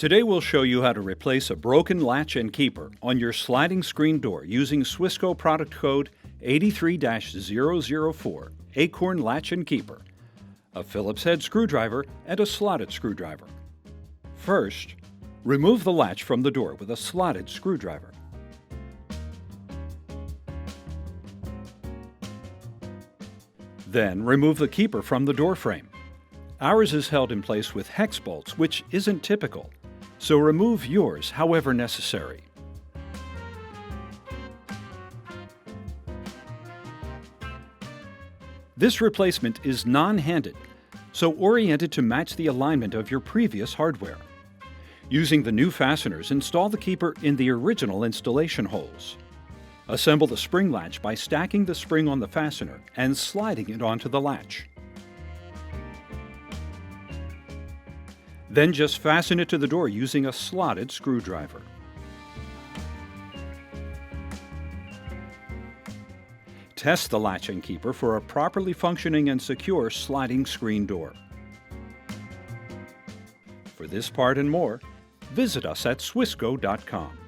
Today we'll show you how to replace a broken latch and keeper on your sliding screen door using Swissco product code 83-004, Acorn Latch and Keeper, a Phillips head screwdriver and a slotted screwdriver. First, remove the latch from the door with a slotted screwdriver. Then remove the keeper from the door frame. Ours is held in place with hex bolts, which isn't typical, so remove yours however necessary. This replacement is non-handed, so oriented to match the alignment of your previous hardware. Using the new fasteners, install the keeper in the original installation holes. Assemble the spring latch by stacking the spring on the fastener and sliding it onto the latch. Then just fasten it to the door using a slotted screwdriver. Test the latch and keeper for a properly functioning and secure sliding screen door. For this part and more, visit us at Swissco.com.